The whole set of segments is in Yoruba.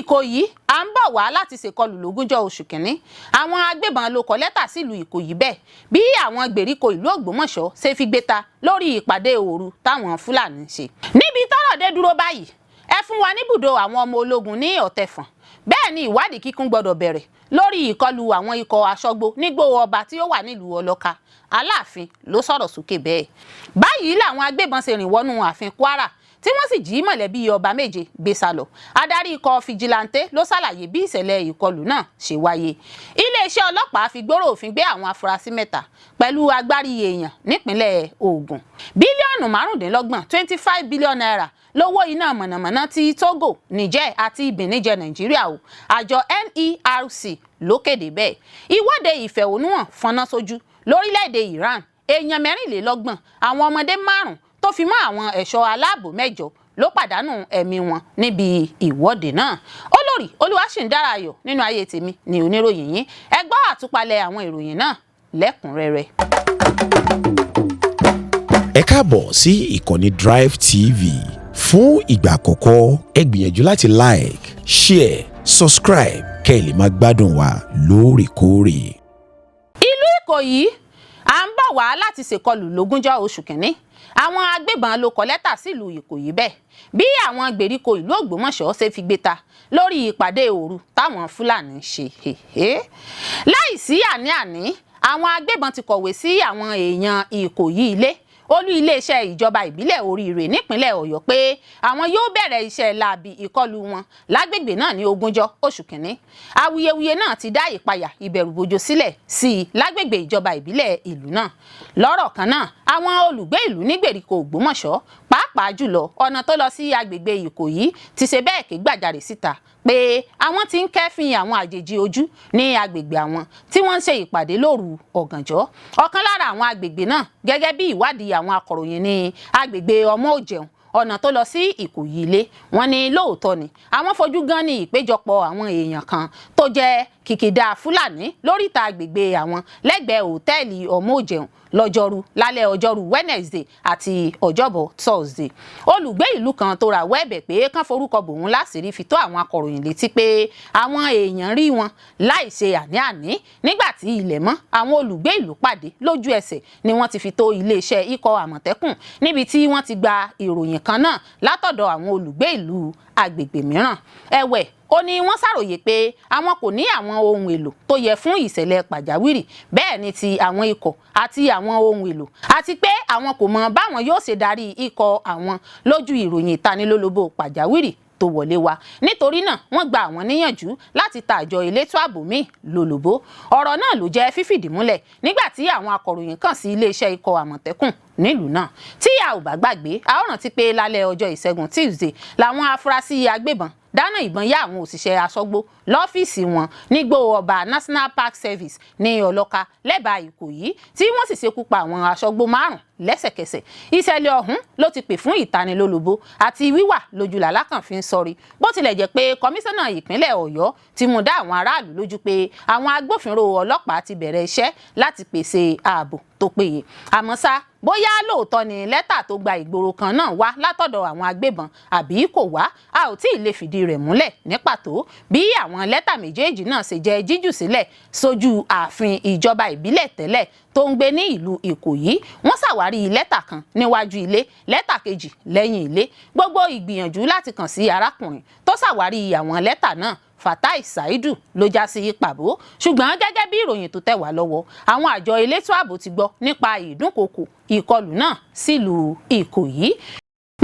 Ìkòyí à ń bọ̀ wá láti ṣèkọlù lógúnjọ́ oṣù kìíní. Àwọn agbébọn ló kọ lẹ́tà sílùú Ìkòyí bẹ́ẹ̀ bí àwọn gbèríko ìlú Ògbómọ̀ṣọ́ ṣe fi gbé ta lórí ìpàdé òru táwọn Fúlàní ń ṣe. Níbi tọ́rọ̀ dé dúró báyìí, ẹ fún wa níbùdó àwọn ọmọ ológun ní Ọ̀tẹ̀fọ̀n. Bẹ́ẹ̀ ni ìwádìí kíkún gbọ́dọ̀ bẹ̀rẹ̀ lórí ìkọlù àwọn ikọ̀ aṣọ́gbó nígbó ọba tí ó wà nílùú Ọlọ́ka. Aláàfin ló sọ̀rọ̀ sókè bẹ́ẹ̀. Báyìí làwọn agbébọn ṣe rìn wọnú ààfin Kwara tí wọ́n sì jí mọ̀lẹ́bí ọba méje gbé sá lọ. Adarí ikọ̀ fìjìláńtẹ́ ló ṣàlàyé bí ìṣẹ̀lẹ̀ ìkọlù náà ṣe wáyé. Iléeṣẹ́ ọlọ́pàá fi gbòòrò òfin gbé àwọn afurasí mẹ́ta pẹ̀lú agbárí èèyàn nípínlẹ̀ Ògùn. Bílíọ̀nù 25 25 bílíọ̀nù náírà lówó iná mọ̀nàmọ́ná tí Togo, Niger àti Benin jẹ Nàìjíríà o. Àjọ NERC ló kéde bẹ́ẹ̀. Ìwọ́de ìfẹ̀hónúhàn fọ́nná sójú lórílẹ̀‐èdè Iran. Èèyàn 24, àwọn ọmọdé 5 tó fi mọ́ àwọn ẹ̀ṣọ́ aláàbò 8 ló pàdánù ẹ̀mí wọn níbi ìwọ́de náà. Olórí Olúwaṣìndáráyọ̀ nínú ayé tèmi ni oníròyìn yín. Ẹ gbọ́ àtúpalẹ̀ àwọn ìròyìn náà lẹ́kùnrẹ́rẹ́. Ẹ káàbọ̀ sí ìkànnì Drive TV. Fún ìgbà àkọ́kọ́, ẹ gbìyànjú láti like, share, subscribe kẹ́ ẹ lè máa gbádùn wa lóòrèkóòrè. Ìlú Ìkòyí à ń bọ̀ wá láti ṣèkọlù lógúnjọ́ oṣù kìíní. Àwọn agbébọn ló kọ lẹ́tà sílùú Ìkòyí bẹ́ẹ̀ bí àwọn gbèríko ìlú Ògbómọ̀ṣọ́ ṣe fi gbé ta lórí ìpàdé òru táwọn Fúlàní ń ṣe. Láìsí àní-àní, àwọn agbébọn ti kọ̀wé sí àwọn èèyàn Ìkòyí ilé olú iléeṣẹ́ ìjọba ìbílẹ̀ Oríire nípínlẹ̀ Ọ̀yọ́ pé àwọn yóò bẹ̀rẹ̀ iṣẹ́ láabi ìkọlù wọn lágbègbè náà ní ogúnjọ́ oṣù kìíní. Awuyewuye náà ti dá ìpayà ìbẹ̀rùbojo sílẹ̀ sí i lágbègbè ìjọba ìbílẹ̀ ìlú náà. Lọ́rọ̀ kan náà, àwọn olùgbé ìlú ní gbèríko Ògbómọ̀ṣọ́ pàápàá jùlọ ọ̀nà tó lọ sí agbègbè Ìkòyí ti ṣe bẹ́ẹ̀ ké gbàjarè síta pé àwọn ti ń kẹ́fìn àwọn àjèjì ojú ní agbègbè àwọn tí wọ́n ń ṣe ìpàdé lóru ọ̀gànjọ́. Ọ̀kan lára àwọn agbègbè náà gẹ́gẹ́ bí ìwádìí àwọn akọ̀ròyìn ní agbègbè Ọmọ Òjẹun ọ̀nà tó lọ sí Ìkòyí ilé. Wọ́n ní lóòótọ́ ni àwọn fojú gan ní ìpéjọpọ̀ àwọn èèyàn kan tó jẹ́ kìkìdá Fúlàní lóríta agbègbè àwọn lẹ́gbẹ̀ẹ́ òtẹ́ẹ̀lì Ọmọ Òjẹun lọ́jọ́rú lálẹ́ ọjọ́rú Wednesday àti ọjọ́bọ̀ Thursday. Olùgbé ìlú kan tó rawọ́ ẹ̀bẹ̀ pé kán forúkọ bòun láṣìírí fi tó àwọn akọ̀ròyìn létí pé àwọn èèyàn rí wọn láìṣe àní-àní. Nígbà tí ilẹ̀ mọ́, àwọn olùgbé ìlú pàdé lójú ẹsẹ̀ ni wọ́n ti fi tó iléeṣẹ́ ikọ̀ Àmọ̀tẹ́kùn níbi tí wọ́n ti gba ìròyìn kan náà látọ̀dọ̀ àwọn olùgbé ìlú agbègbè mìíràn. Ẹ̀wẹ̀, ó ní wọ́n ṣàròyé pé àwọn kò ní àwọn ohun èlò tó yẹ fún ìṣẹ̀lẹ̀ pàjáwìrì bẹ́ẹ̀ ni ti àwọn ikọ̀ àti àwọn ohun èlò àti pé àwọn kò mọ báwọn yóò ṣe darí ikọ̀ àwọn lójú ìròyìn ìtanilólobó pàjáwìrì tó wọlé wá. Nítorí náà wọ́n gba àwọn níyànjú láti ta àjọ elétò ààbò míì lólobó. Ọ̀rọ̀ náà ló jẹ́ fífìdí múlẹ̀ nígbà tí àwọn akọ̀ròyìn kàn sí iléeṣẹ́ ikọ̀ Àmọ̀tẹ́kùn nílùú náà. Tí a ò bá gbàgbé, a ó rántí pé lálẹ́ ọjọ́ Ìṣẹ́gun Tuesday làwọn afurasí agbébọn dáná ìbọn yá àwọn òṣìṣẹ́ aṣọ́gbó lọ́fíìsì wọn nígbó ọba National Park Service ní Ọlọ́ka lẹ́bàá Ìkòyí tí wọ́n sì ṣekú pa àwọn aṣọ́gbó 5 lẹ́sẹ̀kẹsẹ̀. Ìṣẹ̀lẹ̀ ọ̀hún ló ti pè fún ìtanilólobó àti wíwà lójú làlákàn fi ń sọrí. Bó tilẹ̀ jẹ́ pé kọmíṣánná ìpínlẹ̀ Ọ̀yọ́ ti mú dá àwọn aráàlú lójú pé àwọn agbófinró ọlọ́pàá ti bẹ̀rẹ̀ iṣẹ́ láti pèsè ààbò tó péye. Àmọ́ ṣá, bóyá lóòótọ́ ni lẹ́tà tó gba ìgboro kan náà wá látọ̀dọ̀ àwọn agbébọn àbí kò wá, a ò tí ì lè fìdí rẹ̀ múlẹ̀ ní pàtó bí àwọn lẹ́tà méjèèjì náà ṣe jẹ́ jíjù sílẹ̀ sójú ààfin ìjọba ìbílẹ̀ tẹ́lẹ̀ tó ń gbé ní ìlú Ìkòyí. Wọ́n ṣàwárí lẹ́tà kan níwájú ilé, lẹ́tà kejì lẹ́yìn ilé. Gbogbo ìgbìyànjú láti kàn sí arákùnrin tó ṣàwárí àwọn lẹ́tà náà, Fatai Saidu, ló já sí pàbó. Ṣùgbọ́n gẹ́gẹ́ bí ìròyìn tó tẹ̀ wá lọ́wọ́, àwọn àjọ elétò ààbò ti gbọ́ nípa ìdúnkokò ìkọlù náà sílùú Ìkòyí.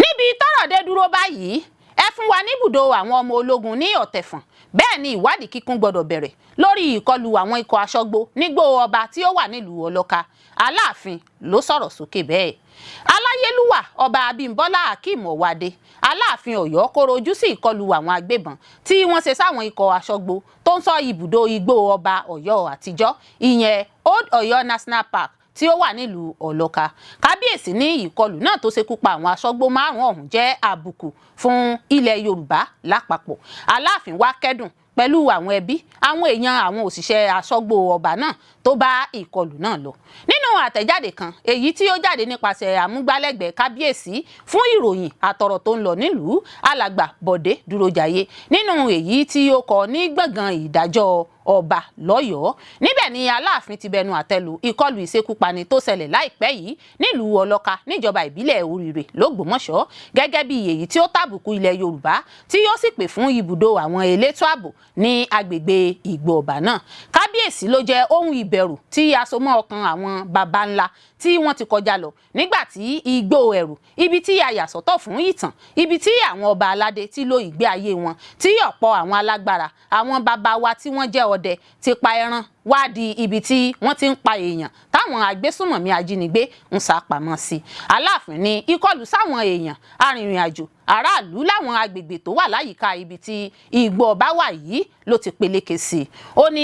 Níbi tọ́rọ̀ dé dúró báyìí, ẹ fún wa níbùdó àwọn ọmọ ológun ní Ọ̀tẹ̀fọ̀n. Bẹ́ẹ̀ ni ìwádìí kíkún gbọ́dọ̀ bẹ̀rẹ̀ lórí ìkọlù àwọn ikọ̀ aṣọ́gbó nígbó ọba tí ó wà nílùú Ọlọ́ka. Aláàfin ló sọ̀rọ̀ sókè bẹ́ẹ̀. Aláyélúwà ọba Abímbọ́lá Akeem Ọ̀wádé Aláàfin Ọ̀yọ́ kóró ojú sí ìkọlù àwọn agbébọn tí wọ́n ṣe sáwọn ikọ̀ aṣọ́gbó tó ń ṣọ́ ibùdó igbó ọba Ọ̀yọ́ àtijọ́ ìyẹn Old Ọ̀yọ́ National Park tí ó wà nílùú Ọlọ́ka. Kábíyèsí ní ìkọlù náà tó ṣekú pa àwọn aṣọ́gbó 5 ọ̀hún jẹ́ àbùkù fún ilẹ̀ Yorùbá lápapọ̀. Aláàfin wá kẹ́dùn pẹ̀lú àwọn ẹbí àwọn èèyàn àwọn òṣìṣẹ́ aṣọ́gbó ọba náà tó bá ìkọlù náà lọ. Nínú àtẹ̀jáde kan èyí tí ó jáde nípasẹ̀ àmúgbálẹ́gbẹ̀ẹ́ kábíyèsí fún ìròyìn àtọ̀rọ̀ tó ń lọ nílùú, alàgbà Bọ̀dé Dúrójayé, nínú èyí tí ó kọ ní gbọ̀ngàn ìdájọ́ ọba lọ́yọ̀ọ́, níbẹ̀ ni Aláàfin ti bẹnu àtẹ́lù ìkọlù ìṣekúpani tó ṣẹlẹ̀ láìpẹ́ yìí nílùú Ọlọ́ka níjọba ìbílẹ̀ Oríire l'Ógbómọ̀ṣọ́ gẹ́gẹ́ bí èyí tí ó tàbùkù ilẹ̀ Yorùbá tí yóò sì pè fún ibùdó àwọn elétò ààbò ní agbègbè Ìgbò-ọba náà. Kábíyèsí ló jẹ́ ohun ìbẹ̀rù tí a so mọ́ ọkàn àwọn baba ńlá tí wọ́n ti kọjá lọ nígbà tí igbó ẹ̀rù, ibi tí a yà sọ́tọ̀ fún ìtàn, ibi tí àwọn ọba aládé ti lo ìgbé ayé wọn, tí ọ̀pọ̀ àwọn alágbára, àwọn baba wa tí wọ́n jẹ́ ọdẹ ti pa ẹran wá di ibi tí wọ́n ti ń pa èèyàn táwọn agbésùnmọ̀mí ajínigbé ń sá pamọ́ sí. Aláàfin ní ìkọlù sáwọn èèyàn arìnrìn-àjò aráàlú láwọn agbègbè tó wà láyìíká ibi tí Ìgbò-ọba wà yìí ló ti peléke sí i. Ó ní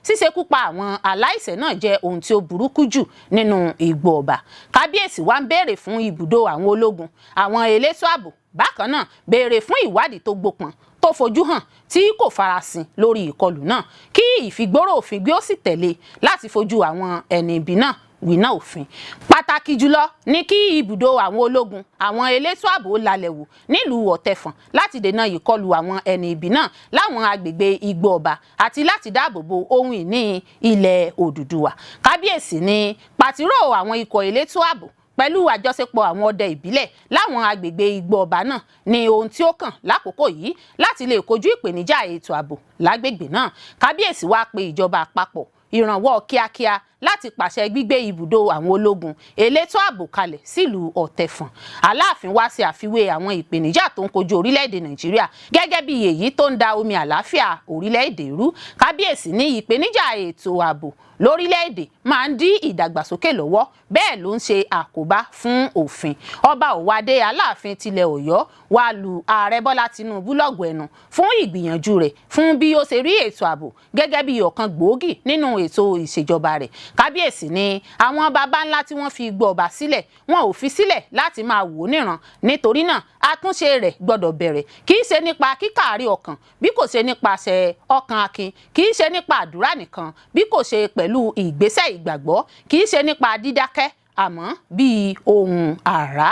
ṣíṣekú pa àwọn aláìṣẹ̀ náà jẹ́ ohun tí ó burúkú jù nínú Ìgbò-ọba. Kábíyèsí wá ń béèrè fún ibùdó àwọn ológun, àwọn elétò ààbò, bákan náà béèrè fún ìwádìí tó gbópọn tó fojú hàn tí kò farasin lórí ìkọlù náà, kí ìfigbóró òfin gbé ó sì tẹ̀lé láti fojú àwọn ẹni ibi náà wíná òfin. Pàtàkì jùlọ ní kí ibùdó àwọn ológun, àwọn elétò ààbò lálẹ́ wò nílùú Ọ̀tẹ̀fọ̀n láti dènà ìkọlù àwọn ẹni ibi náà láwọn agbègbè Ìgbò-ọba àti láti dáàbò bo ohun ìní ilẹ̀ Odùduwà. Kábíyèsí ní pàtírò àwọn ikọ̀ elétò ààbò pẹ̀lú àjọṣepọ̀ àwọn ọdẹ ìbílẹ̀ láwọn agbègbè Ìgbò-ọba náà ní ohun tí ó kàn lákòókò yìí láti lè kojú ìpèníjà ètò ààbò lágbègbè náà. Kábíyèsí wá pe ìjọba àpapọ̀ ìrànwọ́ kíákíá láti pàṣẹ gbígbé ibùdó àwọn ológun elétò ààbò kalẹ̀ sílùú Ọ̀tẹ̀fọ̀n. Aláàfin wá sí àfiwé àwọn ìpèníjà tó ń kojú orílẹ̀-èdè Nàìjíríà gẹ́gẹ́ bí èyí tó ń da omi àlàáfíà orílẹ̀-èdè rú. Kábíyèsí ní ìpèníjà ètò ààbò lórílẹ̀-èdè máa ń dí ìdàgbàsókè lọ́wọ́, bẹ́ẹ̀ ló ń ṣe àkóbá fún òfin. Ọba Òwádé Aláàfin tilẹ̀ Ọ̀yọ́ wá lu Ààrẹ Bọ́lá Tinubu lọ́gọ ẹnu fún ìgbìyànjú rẹ̀ fún bí ó ṣe rí ètò ààbò gẹ́gẹ́ bí ọ̀kan gbòógì nínú ètò ìṣèjọba rẹ̀. Kábíyèsí ní àwọn baba ńlá tí wọ́n fi Ìgbò-ọba sílẹ̀ wọn ò fi sílẹ̀ láti máa wò níran, nítorí náà àtúnṣe rẹ̀ gbọ́dọ̀ bẹ̀rẹ̀, kì í ṣe nípa kíkàárí ọkàn bí kò ṣe nípasẹ̀ ọkàn akin, kì í ṣe nípa àdúrà nìkan bí kò ṣe pẹ̀lú ìgbésẹ̀ ìgbàgbọ́, kì í ṣe nípa dídákẹ́ àmọ́ bíi ohun àrá.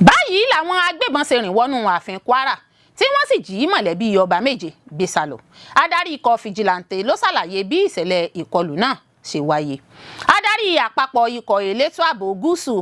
Báyìí làwọn agbébọn ṣe rìn wọnú ààfin Kwara tí wọ́n sì jí mọ̀lẹ́bí ọba méje gbé sálọ. Adarí ikọ̀ fìjìláńtè ló ṣàlàyé bí ìṣẹ̀lẹ̀ ìkọlù náà ṣe wáyé. Adarí àpapọ̀ ikọ̀ elétò ààbò gúúsù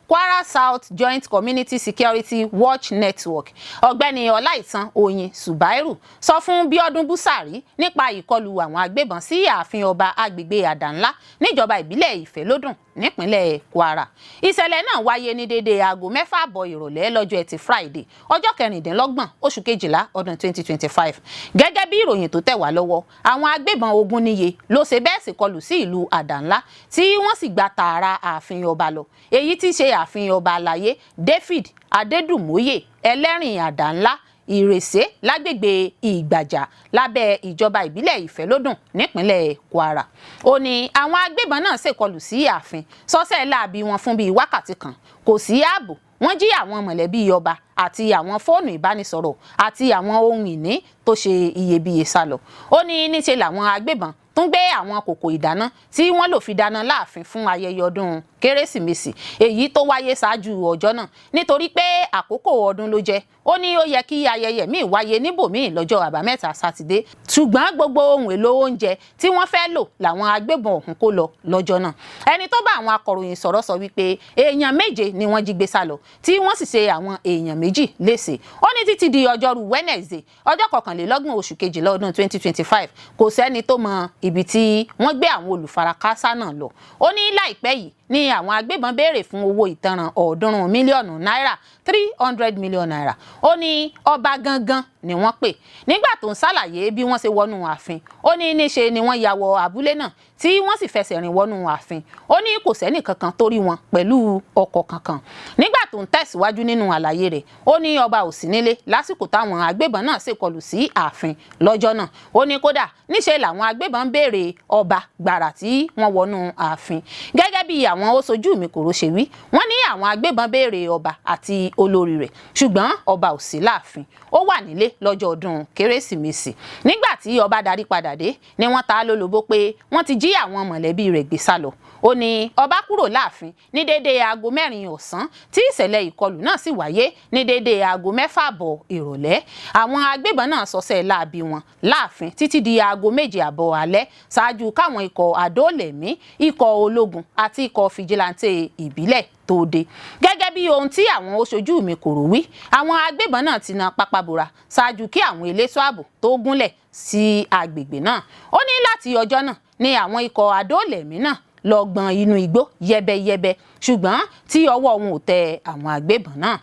Kwara South Joint Community Security Watch Network, ọ̀gbẹ́ni Ọláìtàn Oyin Subairu, sọ fún Bíọ́dún Búsàrí nípa ìkọlù àwọn agbébọn sí ààfin ọba agbègbè Àdànlá níjọba ìbílẹ̀ Ìfẹ́lódùn nípínlẹ̀ Kwara. Ìṣẹ̀lẹ̀ náà wáyé ní dédé aago 6:30 ìrọ̀lẹ́ lọ́jọ́ Ẹtì Friday ọjọ́ 26 oṣù kejìlá ọdún 2025. Gẹ́gẹ́ bí ìròyìn tó tẹ̀ wá lọ́wọ́, àwọn agbébọn 20 níye ló ṣe bẹ́ẹ̀ sì kọlù sí ìlú Àdànlá tí wọ́n sì gba tààrà ààfin ọba lọ, èyí tí ṣe ààfin ọba àlàyé David Adédùmóyè Ẹlẹ́rìn Àdànlá Ìrèsé lágbègbè Ìgbàjà lábẹ́ ìjọba ìbílẹ̀ Ìfẹ́lódùn nípínlẹ̀ Kwara. Ó ní àwọn agbébọn náà ṣèkọlù sí ààfin, ṣọṣẹ́ láabi wọn fún bíi wákàtí kan, kò sí ààbò, wọ́n jí àwọn mọ̀lẹ́bí ọba àti àwọn fóònù ìbánisọ̀rọ̀ àti àwọn ohun ìní tó ṣe iyebíye sálọ. Ó ní níṣe làwọn agbébọn tún gbé àwọn kòkò ìdáná tí wọ́n lò fi dáná láàfin fún ayẹyẹ ọdún Kérésìmesì èyí tó wáyé ṣáájú ọjọ́ náà, nítorí pé àkókò ọdún ló jẹ́. Ó ní ó yẹ kí ayẹyẹ míì wáyé níbòmíì lọ́jọ́ àbámẹ́ta Sátidé, ṣùgbọ́n gbogbo ohun èlò oúnjẹ tí wọ́n fẹ́ lò làwọn agbébọn ọ̀hún kó lọ lọ́jọ́ náà. Ẹni tó bá àwọn akọ̀ròyìn sọ̀rọ̀ sọ wípé èèyàn 7 ni wọ́n jí gbé sálọ tí wọ́n sì ṣe àwọn èèyàn 2 léṣe. Ó ní títí di ọjọ́rú Wednesday ọjọ́ 21 oṣù kejìlá ọdún 2025 kò sẹ́ni tó mọ ibi tí wọ́n gbé àwọn olùfarakásá náà lọ. Ó ní láìpẹ́ yìí ni àwọn agbébọn béèrè fún owó ìtanràn 300 mílíọ̀nù náírà 300 million naira. Ó ní ọba gangan ni wọ́n pè. Nígbà tó ń ṣàlàyé bí wọ́n ṣe wọnú ààfin, ó ní níṣe ni wọ́n ya wọ abúlé náà tí wọ́n sì fẹsẹ̀ rìn wọnú ààfin. Ó ní kò sẹ́nì kankan tó rí wọn pẹ̀lú ọkọ̀ kankan. Nígbà tó ń tẹ̀síwájú nínú àlàyé rẹ̀, ó ní ọba ò sí nílé lásìkò táwọn agbébọn náà ṣèkọlù sí ààfin lọ́jọ́ náà. Ó ní kódà níṣe làwọn agbébọn béèrè ọba gbàrà tí wọ́n wọnú ààfin. Gẹ́gẹ́ gẹ́gẹ́ bí àwọn ó sojú mi kòró ṣe wí wọ́n ní àwọn agbébọn béèrè ọba àti olórí rẹ̀ ṣùgbọ́n ọba ò sí láàfin ó wà nílé lọ́jọ́ ọdún kérésìmesì nígbà tí ọba darí padà dé ni wọ́n ta lólobó pé wọ́n ti jí àwọn mọ̀lẹ́bí rẹ̀ gbé sá lọ ó ní ọba kúrò láàfin ní déédéé aago 4 ọ̀sán tí ìṣẹ̀lẹ̀ ìkọlù náà sì wáyé ní déédéé aago 6 ìrọ̀lẹ́ àwọn agbébọn náà ṣọṣẹ́ láabi wọn láàfin títí di aago 7 alẹ́ ṣáájú káwọn ikọ̀ àdóòlẹ̀mí ikọ̀ ológun àti ikọ̀ fìjìláńtẹ̀ ìbílẹ̀ tó dé gẹ́gẹ́ bí ohun tí àwọn oṣojú mi kò rò wí àwọn agbébọn náà ti na pápábora ṣáájú kí àwọn elétò ààbò tó gúnlẹ̀ sí agbègbè náà ó ní láti ọjọ́ náà ni àwọn ikọ̀ àdóòlẹ̀mí náà lọ gbọn inú igbó yẹbẹyẹbẹ ṣùgbọ́n tí ọwọ́ wọn ò tẹ àwọn agbébọn náà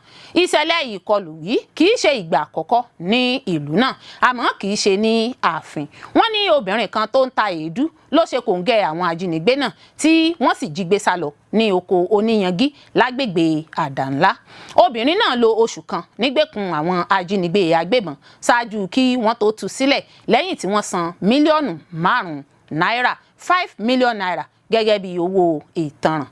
ìṣẹ̀lẹ̀ ìkọlù yìí kì í ṣe ìgbà àkọ́kọ́ ní ìlú náà àmọ́ kì í ṣe ní ààfin wọ́n ní obìnrin kan tó ń ta èédú ló ṣe kòǹgẹ́ àwọn ajínigbé náà tí wọ́n sì jí gbé sá lọ ní oko oníyangí lágbègbè àdànlá obìnrin náà lò oṣù kan nígbèkùn àwọn ajínigbé agbébọn ṣáájú kí wọ́n tó tú sílẹ̀ lẹ́yìn tí wọ́n san mílíọ̀nù 5 náírà 5 million naira gẹ́gẹ́ bí owó ìtanràn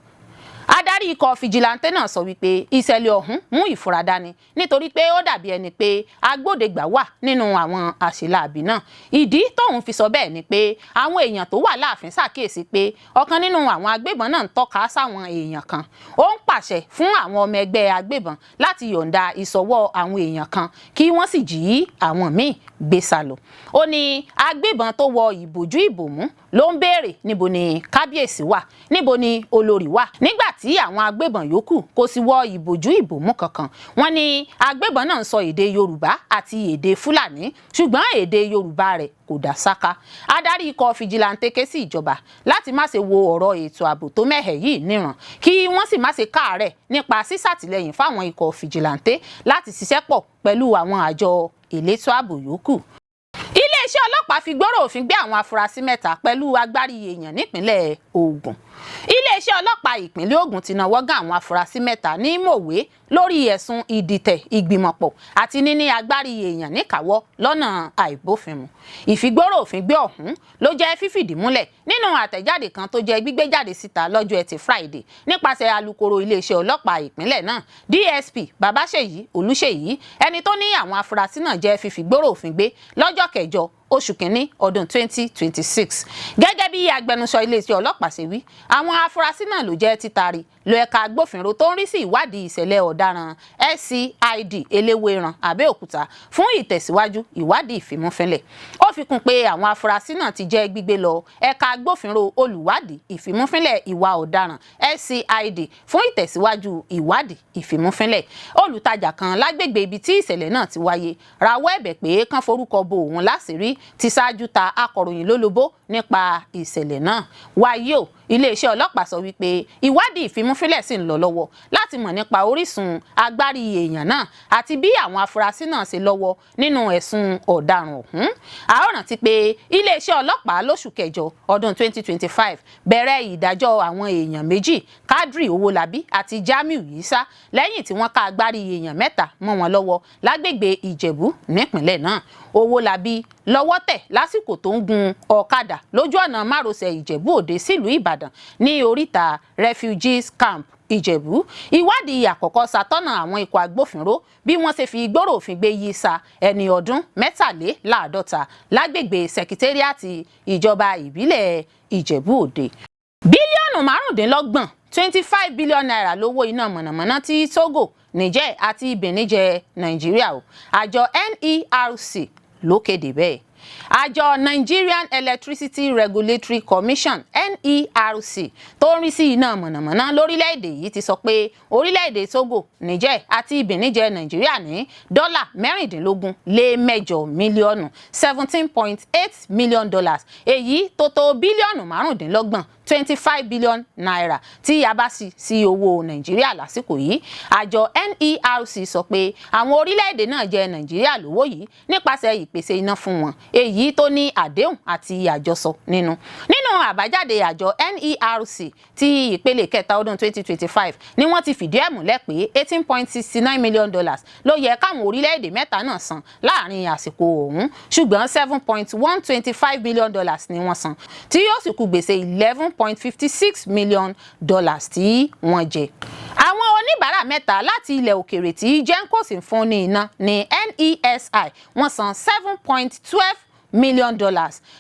adarí ikọ̀ fìjìláńtẹ́ náà sọ wípé ìṣẹ̀lẹ̀ ọ̀hún mú ìfura dání nítorí pé ó dàbí ẹni pé agbódegbà wà nínú àwọn àṣìláàbí náà ìdí tóun fi sọ bẹ́ẹ̀ ni pé àwọn èèyàn tó wà láàfin ṣàkíyèsí pé ọ̀kan nínú àwọn agbébọn náà ń tọ́ka sáwọn èèyàn kan ó ń pàṣẹ fún àwọn ọmọ ẹgbẹ́ agbébọn láti yọ̀ǹda ìṣọwọ́ àwọn èèyàn kan kí wọ́n sì jí àwọn míì gbé sá lọ ó ní agbébọn tó wọ ìbòjú ìbòmú ló ń béèrè níbo ni kábíyèsí wà níbo ni olórí wà nígbà tí àwọn agbébọn yòókù kò sì wọ ìbòjú ìbòmú kankan wọ́n ní agbébọn náà ń sọ èdè yorùbá àti èdè fúlàní ṣùgbọ́n èdè yorùbá rẹ̀ kò dá sáká adarí ikọ̀ fìjìláńtẹ́ ké sí ìjọba láti má ṣe wo ọ̀rọ̀ ètò ààbò tó mẹ́hẹ̀ yìí níran kí wọ́n sì má ṣe káàárẹ̀ nípa sísàtìlẹ́yìn fáwọn ikọ̀ fìjìláńtẹ́ láti ṣiṣẹ́ pọ̀ pẹ̀lú àwọn àjọ elétò ààbò yòókù iléeṣẹ́ ọlọ́pàá fi gbòòrò òfin gbé àwọn afurasí 3 pẹ̀lú agbárí èèyàn nípínlẹ̀ Ògùn iléeṣẹ́ ọlọ́pàá ìpínlẹ̀ Ògùn ti náwó gan àwọn afurasí 3 ní Mòwe lórí ẹ̀sùn ìdìtẹ̀ ìgbìmọ̀pọ̀ àti níní agbárí èèyàn níkàáwọ́ lọ́nà àìbófinmu ìfigbòòrò òfin gbé ọ̀hún ló jẹ́ fífìdí múlẹ̀ nínú àtẹ̀jáde kan tó jẹ́ gbígbé jáde síta lọ́jọ́ Ẹtì Friday nípasẹ̀ alukoro iléeṣẹ́ ọlọ́pàá ìpínlẹ̀ náà DSP Babáṣèyí Olúṣèyí ẹni tó ní àwọn afurasí náà jẹ́ fífigbòòrò òfin gbé lọ́jọ́ kẹjọ oṣù kìíní ọdún 2026 gẹ́gẹ́ bí agbẹnusọ iléeṣẹ́ ọlọ́pàá ṣe wí àwọn afurasí náà ló jẹ́ títari lọ ẹ̀ka agbófinró tó ń rí sí ìwádìí ìṣẹ̀lẹ̀ ọ̀daràn SCID Eléwéran Abẹ́òkúta fún ìtẹ̀síwájú ìwádìí ìfimúfínlẹ̀ ó fi kún pé àwọn afurasí náà ti jẹ́ gbígbé lọ ẹ̀ka agbófinró olùwádìí ìfimúfínlẹ̀ ìwà ọ̀daràn SCID fún ìtẹ̀síwájú ìwádìí ìfimúfínlẹ̀ olùtajà kan lágbègbè ibi tí ìṣẹ̀lẹ̀ náà ti wáyé rawọ́ ẹ̀bẹ̀ pé kán forúkọ bo òun láṣìírí ti ṣáájú ta akọ̀ròyìn lólobó nípa ìṣẹ̀lẹ̀ náà wáyé o iléeṣẹ́ ọlọ́pàá sọ wípé ìwádìí ìfimúfínlẹ̀ sì ń lọ lọ́wọ́ láti mọ̀ nípa orísun agbárí èèyàn náà àti bí àwọn afurasí náà ṣe lọ́wọ́ nínú ẹ̀sùn ọ̀daràn ọ̀hún. a ó rántí pé iléeṣẹ́ ọlọ́pàá lóṣù kẹjọ ọdún 2025 bẹ̀rẹ̀ ìdájọ́ àwọn èèyàn méjì Kadri Owólabí àti Jamiu Yisa lẹ́yìn tí wọ́n ká agbárí èèyàn 3 mọ́ wọn lọ́wọ́ lágbègbè Ìjẹ̀bú nípìnlẹ̀ náà Owólabí lọ́wọ́ tẹ̀ lásìkò tó ń gun ọ̀kadà lójú ọ̀nà márosẹ̀ Ìjẹ̀bú Òde sílùú Ìbàdàn ní oríta Refugees Camp Ìjẹ̀bú ìwádìí àkọ́kọ́ ṣàtọ́nà àwọn ikọ̀ agbófinró bí wọ́n ṣe fi gbòòrò òfin gbé Yisa ẹni ọdún 53 lágbègbè sẹkítẹ́ríàtì ìjọba ìbílẹ̀ Ìjẹ̀bú Òde bílíọ̀nù 25 25 billion naira lówó iná mọ̀nàmọ́ná tí Togo Niger àti Benin jẹ Nàìjíríà o àjọ NERC ló kéde bẹ́ẹ̀ àjọ Nigerian Electricity Regulatory Commission NERC tó ń rí sí iná mọ̀nàmọ́ná lórílẹ̀‐èdè yìí ti sọ pé orílẹ̀‐èdè Togo Niger àti Benin jẹ Nàìjíríà ní $16.8 mílíọ̀nù $17.8 million èyí tó tó bílíọ̀nù 25 25 billion naira tí a bá sí owó Nàìjíríà lásìkò yìí àjọ NERC sọ pé àwọn orílẹ̀-èdè náà jẹ Nàìjíríà lówó yìí nípasẹ̀ ìpèsè iná fún wọn èyí tó ní àdéhùn àti àjọsọ nínú àbájáde àjọ NERC ti ìpele kẹta ọdún 2025 ni wọ́n ti fìdí ẹ̀ múlẹ̀ pé $18.69 million ló yẹ káwọn orílẹ̀-èdè mẹ́ta náà san láàrin àsìkò ọ̀hún ṣùgbọ́n $7.125 billion ni wọ́n san tí yóò sì kù gbèsè $7.56 million tí wọ́n jẹ. Àwọn oníbàárà mẹ́ta láti ilẹ̀ òkèèrè tí Gencos ń fún ní iná ní NESI wọ́n san $7.12 million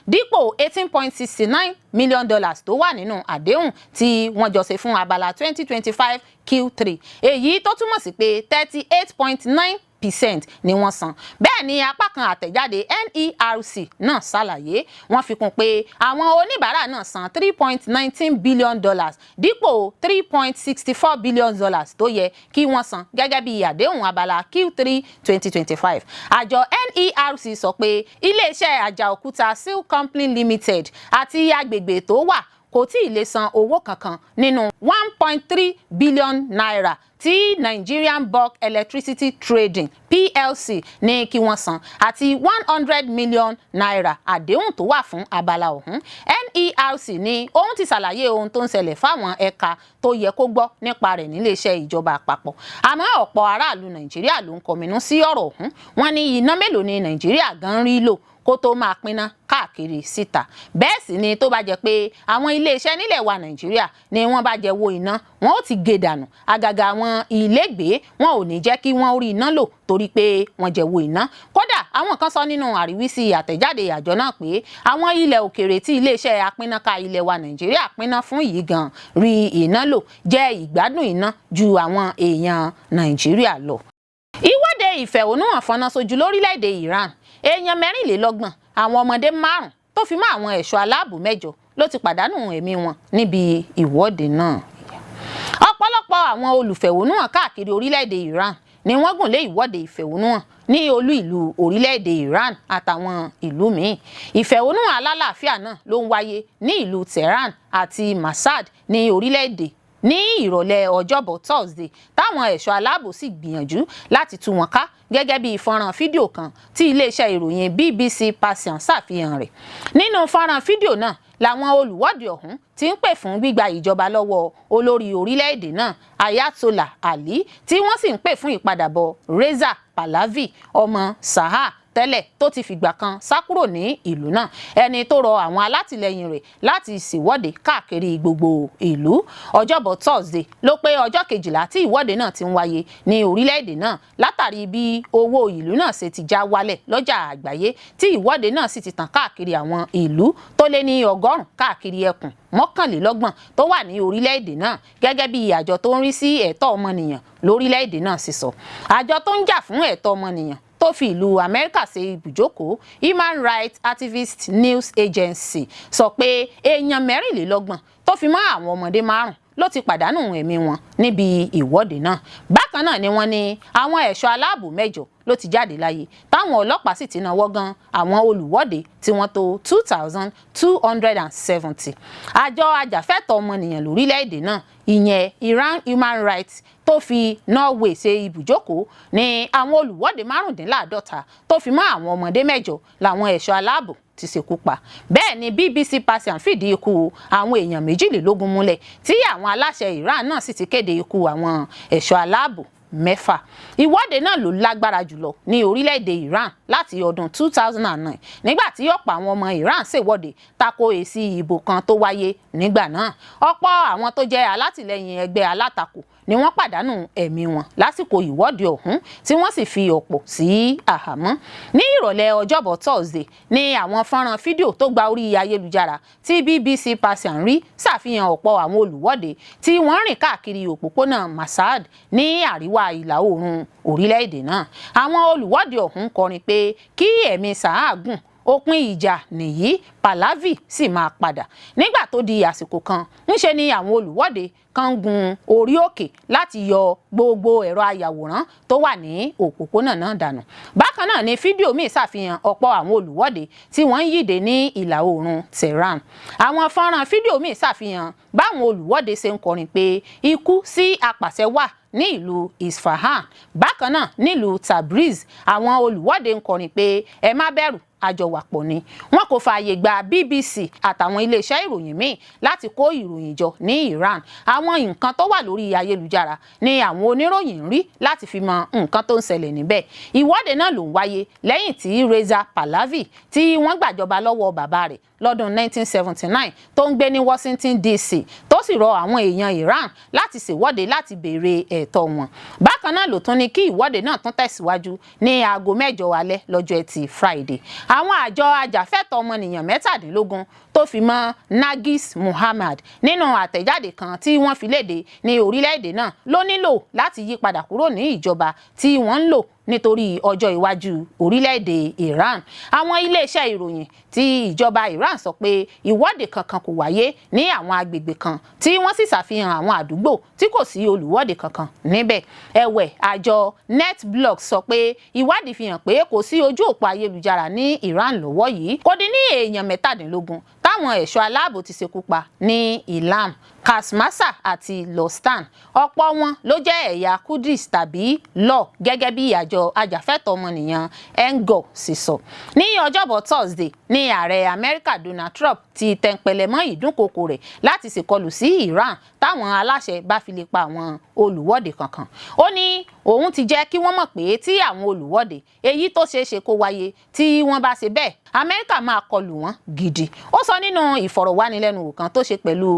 dípò $18.69 million tó wà nínú àdéhùn tí wọ́n jọ ṣe fún abala 2025 Q3 èyí tó túmọ̀ sí pé 38.9% ni wọ́n san. Bẹ́ẹ̀ ni apá kan àtẹ̀jáde NERC náà ṣàlàyé wọ́n fi kún pé àwọn oníbàárà náà san $3.19 billion dípò $3.64 billion tó yẹ kí wọ́n san gẹ́gẹ́ bí àdéhùn abala Q3 2025. Àjọ NERC sọ pé iléeṣẹ́ Àjàòkúta Steel Company Limited àti agbègbè tó wà kò tí ì lè san owó kankan nínú $1.3 billion tí Nigerian Bulk Electricity Trading PLC ní kí wọ́n san àti $100 million àdéhùn tó wà fún abala ọ̀hún. NERC ní òun ti ṣàlàyé ohun tó ń ṣẹlẹ̀ fáwọn ẹ̀ka tó yẹ kó gbọ́ nípa rẹ̀ níléeṣẹ́ ìjọba àpapọ̀. Àmọ́ ọ̀pọ̀ aráàlú Nàìjíríà ló ń kọminú sí ọ̀rọ̀ ọ̀hún. Wọ́n ní iná mélòó ni Nàìjíríà gan rí lò kó tó máa pinná káàkiri síta. Bẹ́ẹ̀ sì ni tó bá jẹ́ pé àwọn iléeṣẹ́ nílẹ̀ wa Nàìjíríà ni wọ́n bá jẹ wo iná wọn ó ti gé dànù. Àgàgà àwọn ilégbèé wọn ò ní jẹ́ kí wọ́n rí iná lò torí pé wọ́n jẹ wo iná. Kódà àwọn kan sọ nínú àríwísí àtẹ̀jáde àjọ náà pé àwọn ilẹ̀ òkèèrè tí iléeṣẹ́ apínnáká ilẹ̀ wa Nàìjíríà pínná fún yìí gan rí iná lò jẹ́ ìgbádùn iná ju àwọn èèyàn Nàìjíríà lọ. Ìwọ́de ìfẹ̀hónúhàn fọ́nà sójú lórílẹ̀‐èdè Iran. Èèyàn 24 àwọn ọmọdé 5 tó fi mọ́ àwọn ẹ̀ṣọ́ aláàbò 8 ló ti pàdánù ẹ̀mí wọn níbi ìwọ́de náà. Ọ̀pọ̀lọpọ̀ àwọn olùfẹ̀hónúhàn káàkiri orílẹ̀‐èdè Iran ni wọ́n gùn lé ìwọ́de ìfẹ̀hónúhàn ní olú ìlú orílẹ̀‐èdè Iran àtàwọn ìlú míì. Ìfẹ̀hónúhàn alálàáfíà náà ló ń wáyé ní ìlú Tehran àti Mashhad ní orílẹ̀‐èdè ní ìrọ̀lẹ́ ọjọ́bọ̀ Thursday táwọn ẹ̀ṣọ́ aláàbò sì gbìyànjú láti tú wọn ká gẹ́gẹ́ bí fọ́nrán fídíò kan tí iléeṣẹ́ ìròyìn BBC Persian ṣàfihàn rẹ̀. Nínú fọ́nrán fídíò náà làwọn olùwọ́de ọ̀hún ti ń pè fún gbígba ìjọba lọ́wọ́ olórí orílẹ̀-èdè náà Ayatollah Ali tí wọ́n sì ń pè fún ìpadàbọ̀ Reza Pahlavi ọmọ Shah tẹ́lẹ̀ tó ti fìgbà kan sá kúrò ní ìlú náà, ẹni tó rọ àwọn alátìlẹyìn rẹ̀ láti ṣèwọ́de káàkiri gbogbo ìlú. Ọjọ́bọ̀ Thursday ló pé ọjọ́ 12 tí ìwọ́de náà ti ń wáyé ní orílẹ̀-èdè náà látàrí bí owó ìlú náà ṣe ti já wálẹ̀ lọ́jà àgbáyé tí ìwọ́de náà sì ti tàn káàkiri àwọn ìlú tó lé ní 100 káàkiri ẹkùn 31 tó wà ní orílẹ̀-èdè náà gẹ́gẹ́ bí àjọ tó ń rí sí ẹ̀tọ́ ọmọnìyàn lórílẹ̀-èdè náà sì sọ. Àjọ tó ń jà fún ẹ̀tọ́ ọmọnìyàn tó fi ìlú Amẹ́ríkà ṣe ibùjókòó Human Rights Activist News Agency sọ pé èèyàn 24 tó fi mọ́ àwọn ọmọdé 5 ló ti pàdánù ẹ̀mí wọn níbi ìwọ́de náà. Bákan náà ni wọ́n ní àwọn ẹ̀ṣọ́ aláàbò 8 ló ti jáde láyé táwọn ọlọ́pàá sì ti náwó gan àwọn olùwọ́de tí wọ́n tó 2,270. Àjọ ajàfẹ́tọ̀ọ́ ọmọnìyàn lórílẹ̀‐èdè náà ìyẹn Iran Human Rights tó fi Norway ṣe ibùjókòó ní àwọn olùwọ́de 55 tó fi mọ́ àwọn ọmọdé 8 làwọn ẹ̀ṣọ́ aláàbò ti ṣekú pa. Bẹ́ẹ̀ ni BBC Persian fìdí ikú àwọn èèyàn 22 múlẹ̀ tí àwọn aláṣẹ Iran náà sì ti kéde ikú àwọn ẹ̀ṣọ́ aláàbò 6. Ìwọ́de náà ló lágbára jùlọ ní orílẹ̀-èdè Iran láti ọdún 2009 nígbà tí ọ̀pọ̀ àwọn ọmọ Iran ṣèwọ́de tako èsì ìbò kan tó wáyé nígbà náà. Ọ̀pọ̀ àwọn tó jẹ́ alátìlẹyìn ẹgbẹ́ alátakò ni wọ́n pàdánù ẹ̀mí wọn lásìkò ìwọ́de ọ̀hún tí wọ́n sì fi ọ̀pọ̀ sí àhámọ́. Ní ìrọ̀lẹ́ ọjọ́bọ̀ Thursday ni àwọn fọ́nrán fídíò tó gba orí ayélujára tí BBC Persian rí ṣàfihàn ọ̀pọ̀ àwọn olùwọ́de tí wọ́n rìn káàkiri òpópónà Mashhad ní àríwá ìlà oòrùn orílẹ̀-èdè náà. Àwọn olùwọ́de ọ̀hún kọrin pé kí ẹ̀mí Shah gùn, òpin ìjà nìyí, Pahlavi sì máa padà. Nígbà tó di àsìkò kan ńṣe ni àwọn olùwọ́de kan gun orí òkè láti yọ gbogbo ẹ̀rọ ayàwòrán tó wà ní òpópónà náà dànù. Bákan náà ni fídíò míì ṣàfihàn ọ̀pọ̀ àwọn olùwọ́de tí wọ́n ń yíde ní ìlà oòrùn Tehran. Àwọn fọ́nrán fídíò míì ṣàfihàn báwọn olùwọ́de ṣe ń kọrin pé ikú sí apàṣẹ wà ní ìlú Isfahan. Bákan náà nílùú Tabriz àwọn olùwọ́de ń kọrin pé ẹ má bẹ̀rù àjọwàpọ̀ ni. Wọn kò fààyè gba BBC àtàwọn iléeṣẹ́ ìròyìn míì láti kó ìròyìn jọ ní Iran. Àwọn nǹkan tó wà lórí ayélujára ni àwọn oníròyìn ń rí láti fi mọ nǹkan tó ń ṣẹlẹ̀ níbẹ̀. Ìwọ́de náà ló ń wáyé lẹ́yìn tí Reza Pahlavi tí wọ́n gbàjọba lọ́wọ́ bàbá rẹ̀ lọ́dún 1979 tó ń gbé ní Washington DC tó sì rọ àwọn èèyàn Iran láti ṣèwọ́de láti béèrè ẹ̀tọ́ wọn. Bákan náà ló tún ní kí ìwọ́de náà tún tẹ̀síwájú ní aago 8 alẹ́ lọ́jọ́ Ẹtì Friday. Àwọn àjọ ajàfẹ́tọ̀ọ́ ọmọnìyàn 17 tó fi mọ́ Nagis Muhammad nínú àtẹ̀jáde kan tí wọ́n fi léde ní orílẹ̀-èdè náà ló nílò láti yí padà kúrò ní ìjọba tí wọ́n ń lò nítorí ọjọ́ iwájú orílẹ̀-èdè Iran. Àwọn iléeṣẹ́ ìròyìn tí ìjọba Iran sọ pé ìwọ́de kankan kò wáyé ní àwọn agbègbè kan tí wọ́n sì ṣàfihàn àwọn àdúgbò tí kò sí olùwọ́de kankan níbẹ̀. Ẹ̀wẹ̀ àjọ NetBlocks sọ pé ìwádìí fi hàn pé kò sí ojú òpó ayélujára ní Iran lọ́wọ́ yìí. Kò dín ní èèyàn 17 táwọn ẹ̀ṣọ́ aláàbò ti ṣekú pa ní Ilam, Kasmasa àti Lostan. Ọ̀pọ̀ wọn ló jẹ́ ẹ̀yà Kurdish tàbí Lor gẹ́gẹ́ bí àjọ ajàfẹ́tọ̀ọ́ ọmọnìyàn NGO sì sọ. Ní ọjọ́bọ̀ Thursday ní ààrẹ Amẹ́ríkà Donald Trump ti tẹnpẹlẹ mọ́ ìdúnkokò rẹ̀ láti ṣèkọlù sí Iran táwọn aláṣẹ bá fi lè pa àwọn olùwọ́de kankan. Ó ní òun ti jẹ́ kí wọ́n mọ̀ pé tí àwọn olùwọ́de èyí tó ṣeéṣe kó wáyé tí wọ́n bá ṣe bẹ́ẹ̀ Amẹ́ríkà máa kọlù wọ́n gidi. Ó sọ nínú ìfọ̀rọ̀wánilẹ́nuwò kan tó ṣe pẹ̀lú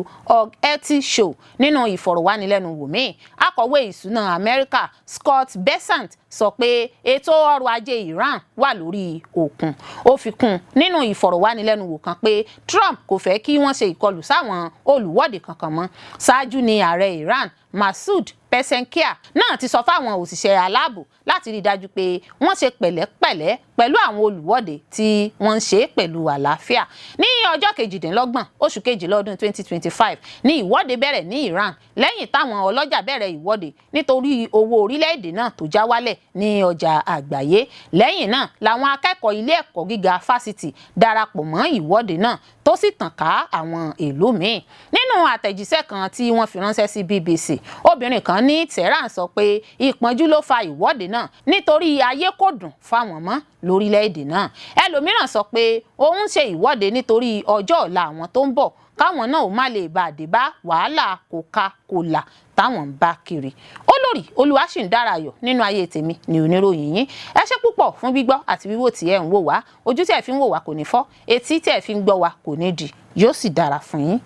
Hannity Show. Nínú ìfọ̀rọ̀wánilẹ́nuwò míì akọ̀wé ìṣúná Amẹ́ríkà Scott Bessent sọ pé ètò ọrọ̀ ajé Iran wà lórí òkun. Ó fi kún nínú ìfọ̀rọ̀wánilẹ́nuwò kan pé Trump kò fẹ́ kí wọ́n ṣe ìkọlù sáwọn olùwọ́de kankan mọ́. Ṣáájú ni ààrẹ Iran Masoud Pezeshkian náà ti sọ fáwọn òṣìṣẹ́ aláàbò láti rí dájú pé wọ́n ṣe pẹ̀lẹ́pẹ̀lẹ́ pẹ̀lú àwọn olùwọ́de tí wọ́n ń ṣe pẹ̀lú àlàáfíà. Ní ọjọ́ 28 oṣù kejì lọ́dún 2025 ní ìwọ́de bẹ̀rẹ̀ ní Iran lẹ́yìn táwọn ọlọ́jà bẹ̀rẹ̀ ìwọ́de nítorí owó orílẹ̀-èdè náà tó já wálẹ̀ ní ọjà àgbáyé. Lẹ́yìn náà làwọn akẹ́kọ̀ọ́ ilé ẹ̀kọ́ gíga fásitì darapọ̀ mọ́ ìwọ́de náà tó sì tàn ká àwọn ìlú míì. Nínú àtẹ̀jíṣẹ́ kan tí wọ́n fi ránṣẹ́ sí BBC, obìnrin kan ní Tehran sọ pé ìpọ́njú ló fa ìwọ́de náà nítorí ayé kò dùn fáwọn mọ́ lórílẹ̀-èdè náà. Ẹlòmíràn sọ pé òun ń ṣe ìwọ́de nítorí ọjọ́ ọ̀la àwọn tó ń bọ̀ káwọn náà ò má lè bá àdébá wàhálà Coca-Cola táwọn ń bá kiri. Olórí Olúwaṣìndáráyọ̀ nínú ayé tèmi ni oníròyìn yín. Ẹ ṣé púpọ̀ fún gbígbọ́ àti wíwò tí ẹ ń wò wá. Ojú tí ẹ fi ń wò wá kò ní fọ́, etí tí ẹ fi ń gbọ́ wá kò ní di. Yóò sì dára fún yín.